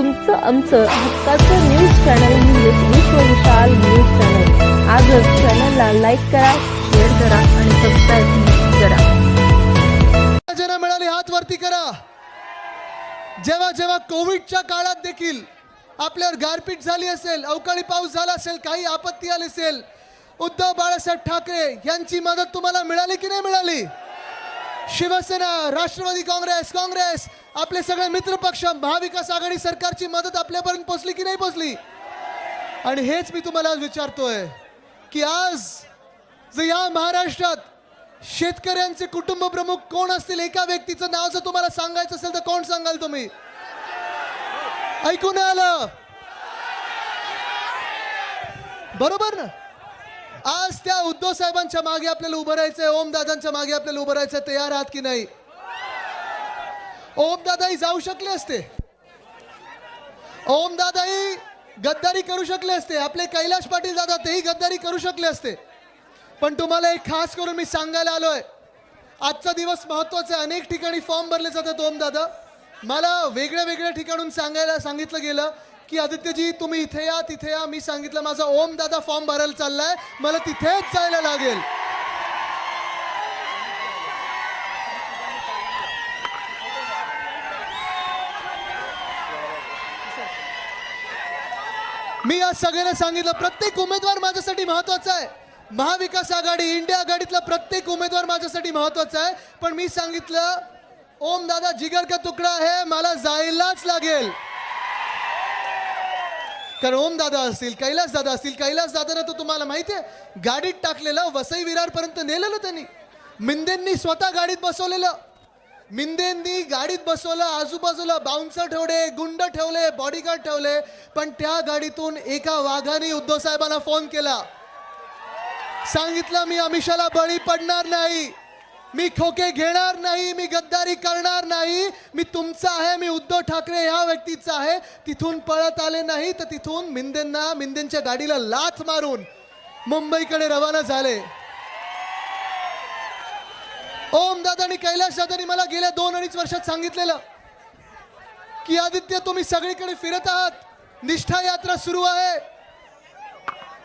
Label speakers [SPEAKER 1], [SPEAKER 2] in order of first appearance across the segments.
[SPEAKER 1] तुमचं आमचं हक्काचं न्यूज चॅनल म्हणजेच विश्व विशाल न्यूज चॅनल। आजच चॅनलला लाईक करा, शेअर करा आणि सबस्क्राईब करा।
[SPEAKER 2] ज्यांना मिळाली हात वरती करा। जेव्हा जेव्हा कोविडच्या काळात देखील आपल्यावर गारपीट झाली असेल, अवकाळी पाऊस झाला असेल, काही आपत्ती आली असेल, उद्धव बाळासाहेब ठाकरे यांची मदत तुम्हाला मिळाली की नाही मिळाली? शिवसेना, राष्ट्रवादी काँग्रेस, आपले सगळे मित्र पक्ष, महाविकास आघाडी सरकारची मदत आपल्यापर्यंत पोहोचली की नाही पोहोचली? आणि हेच मी तुम्हाला विचारतोय की आज जर या महाराष्ट्रात शेतकऱ्यांचे कुटुंब प्रमुख कोण असतील, एका व्यक्तीचं नाव जर तुम्हाला सांगायचं असेल तर कोण सांगाल तुम्ही? ऐकून आलं बरोबर ना? आज त्या उद्धव साहेबांच्या मागे आपल्याला उभं राहायचंय, ओम दादांच्या मागे आपल्याला उभं राहायचंय। तयार आहात की नाही? ओम दादाही जाऊ शकले असते, ओम दादाही गद्दारी करू शकले असते, आपले कैलाश पाटील दादा तेही गद्दारी करू शकले असते। पण तुम्हाला एक खास करून मी सांगायला आलोय, आजचा दिवस महत्त्वाचा आहे। अनेक ठिकाणी फॉर्म भरले जातात। ओम दादा, मला वेगळ्या वेगळ्या ठिकाणून सांगितलं गेलं की आदित्यजी तुम्ही इथे या तिथे या। मी सांगितलं माझा ओम दादा फॉर्म भरायला चाललाय, मला तिथेच जायला लागेल। मी आज सगळ्यांना सांगितलं प्रत्येक उमेदवार माझ्यासाठी महत्त्वाचा आहे। महाविकास आघाडी, इंडिया आघाडीतला प्रत्येक उमेदवार माझ्यासाठी महत्त्वाचा आहे। पण मी सांगितलं ओम दादा जिगर का तुकडा आहे, मला जायलाच लागेल। कारण ओम दादा असतील, कैलास दादा असतील, कैलास दादांना तर तुम्हाला माहिती आहे गाडीत टाकलेलं, वसई विरारपर्यंत नेलेलं त्यांनी। मिंदेंनी स्वतः गाडीत बसवलेलं, मिंदेंनी गाडीत बसवलं, आजूबाजूला बाउन्सर ठेवले, गुंड ठेवले, बॉडीगार्ड ठेवले। पण त्या गाडीतून एका वाघाने उद्धव साहेबांना फोन केला, सांगितलं मी अमिषाला बळी पडणार नाही, मी खोके घेणार नाही, मी गद्दारी करणार नाही, मी तुमचा आहे, मी उद्धव ठाकरे ह्या व्यक्तीचा आहे। तिथून पळत आले नाही तर तिथून मिंदेंच्या गाडीला लाथ मारून मुंबईकडे रवाना झाले। ओम दादा आणि कैलाश दादांनी मला गेल्या 2-2.5 वर्षात सांगितलेलं की आदित्य तुम्ही सगळीकडे फिरत आहात, निष्ठा यात्रा सुरू आहे,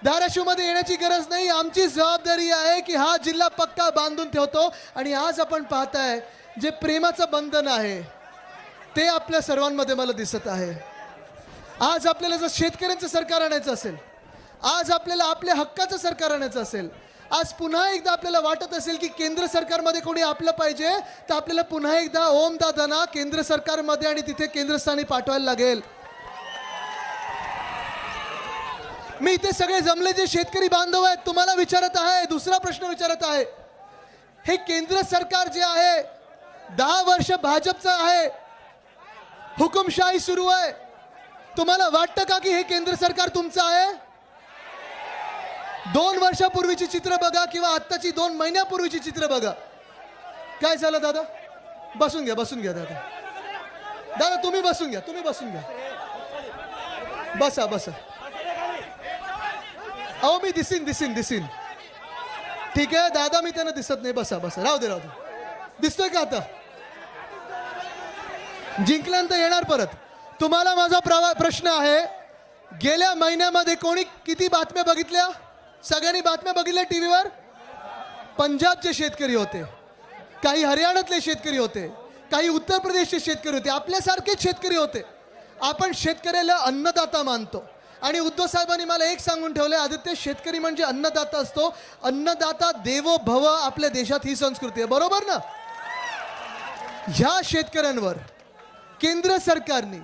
[SPEAKER 2] धाराशिवमध्ये येण्याची गरज नाही, आमची जबाबदारी आहे की हा जिल्हा पक्का बांधून ठेवतो। आणि आज आपण पाहताय जे प्रेमाचं बंधन आहे ते आपल्या सर्वांमध्ये मला दिसत आहे। आज आपल्याला जर शेतकऱ्यांचं सरकार आणायचं असेल, आज आपल्याला आपल्या हक्काचं सरकार आणायचं असेल, आज पुन्हा एकदा आपल्याला वाटत असेल की केंद्र सरकारमध्ये कोणी आपलं पाहिजे, तर आपल्याला पुन्हा एकदा ओम दादांना केंद्र सरकारमध्ये आणि तिथे केंद्रस्थानी पाठवायला लागेल। मी इथे सगळे जमले जे शेतकरी बांधव आहेत तुम्हाला विचारत आहे, दुसरा प्रश्न विचारत आहे। हे केंद्र सरकार जे आहे 10 वर्ष भाजपचं आहे, हुकुमशाही सुरू आहे, तुम्हाला वाटतं का की हे केंद्र सरकार तुमचं आहे? 2 वर्षापूर्वीची चित्र बघा किंवा आत्ताची 2 महिन्यापूर्वीची चित्र बघा, काय झालं? दादा बसून घ्या, बसून घ्या दादा, दादा तुम्ही बसून घ्या, तुम्ही बसून घ्या, बसा बसा। अहो मी दिसीन ठीक आहे दादा, मी त्यांना दिसत नाही, बसा बसा, राहू दे दिसतोय का आता? जिंकल्यानंतर येणार परत। तुम्हाला माझा प्रश्न आहे, गेल्या महिन्यामध्ये कोणी किती बातम्या बघितल्या? सगळ्यांनी बातम्या बघितल्या टीव्हीवर? पंजाबचे शेतकरी होते, काही हरियाणातले शेतकरी होते, काही उत्तर प्रदेशचे शेतकरी होते, आपल्यासारखेच शेतकरी होते। आपण शेतकऱ्याला अन्नदाता मानतो आणि उद्धव साहेबांनी मला एक सांगून ठेवले, आदित्य शेतकरी म्हणजे अन्नदाता असतो, अन्नदाता देवो भव आपल्या देशात ही संस्कृती आहे, बरोबर ना? ह्या शेतकऱ्यांवर केंद्र सरकारने,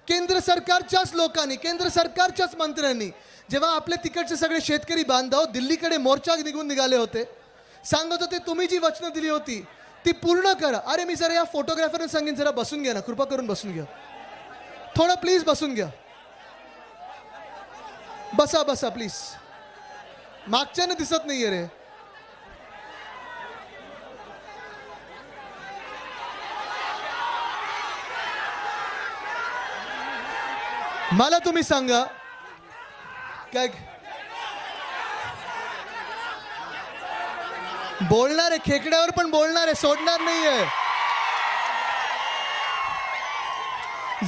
[SPEAKER 2] केंद्र सरकारच्याच लोकांनी, केंद्र सरकारच्याच मंत्र्यांनी जेव्हा आपले तिकडचे सगळे शेतकरी बांधव दिल्लीकडे मोर्चा निघाले होते, सांगत होते तुम्ही जी वचनं दिली होती ती पूर्ण करा। अरे मी जरा या फोटोग्राफरने सांगेन जरा बसून घ्या ना, कृपा करून बसून घ्या, थोडं प्लीज बसून घ्या, बसा बसा प्लीज, मागच्याने दिसत नाहीये रे। मला तुम्ही सांगा काय बोलणार आहे, खेकड्यावर पण बोलणार आहे, सोडणार नाहीये।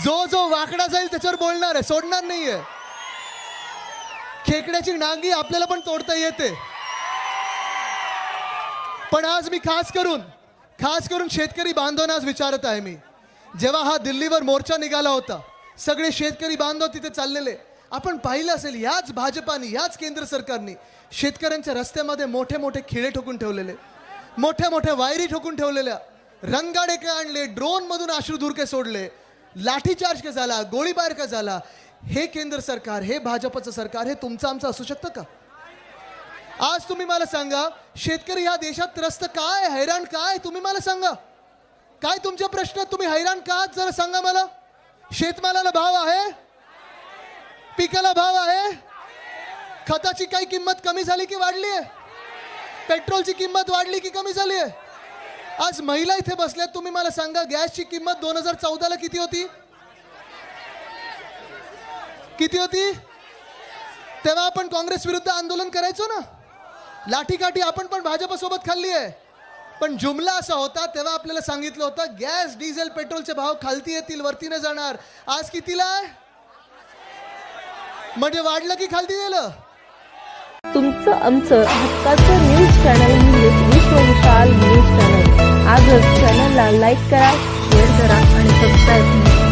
[SPEAKER 2] जो जो वाकडा जाईल त्याच्यावर बोलणार आहे, सोडणार नाहीये. खेकड्याची नांगी आपल्याला पण तोडता येते. पण आज मी खास करून शेतकरी बांधवांना आज विचारत आहे. मी जेव्हा हा दिल्लीवर मोर्चा निघाला होता, सगळे शेतकरी बांधव तिथे चाललेले, आपण पाहिलं असेल याच भाजपाने, याच केंद्र सरकारने शेतकऱ्यांच्या रस्त्यामध्ये मोठे मोठे खिळे ठोकून ठेवलेले, मोठ्या मोठ्या वायरी ठोकून ठेवलेल्या, रणगाडे का आणले, ड्रोन मधून अश्रुधूर के सोडले, लाठीचार्ज का झाला, गोळीबार का झाला. हे केंद्र सरकार, हे भाजपचं सरकार, हे तुमचं आमचं असू शकतं का? आज तुम्ही मला सांगा, शेतकरी ह्या देशात त्रस्त काय, हैराण काय, तुम्ही मला सांगा. काय तुमचे प्रश्न, तुम्ही हैराण का आहात जरा सांगा मला. शेतमालाला भाव आहे, पिकाला भाव आहे, खताची काही किंमत कमी झाली की वाढली आहे, पेट्रोलची किंमत वाढली की कमी झाली आहे. आज महिला इथे बसल्यात, तुम्ही मला सांगा, गॅसची किंमत 2014ला किती होती? किती होती? तेव्हा आपण काँग्रेस विरुद्ध आंदोलन करायचो ना, लाठीकाठी आपण पण भाजपसोबत खाल्ली आहे. पण जुमला असा होता, तेव्हा आपल्याला सांगितलं होतं गॅस, डिझेल, पेट्रोलचे भाव खालती येतील, वरती न जाणार. आज कितीला आहे? म्हणजे वाढलं की खालती गेलं?
[SPEAKER 1] तुमचं आमचं हक्काचं न्यूज चॅनल म्हणजे विश्व विशाल न्यूज चॅनल. आजच चॅनलला लाईक करा, शेअर करा आणि सबस्क्राईब करा.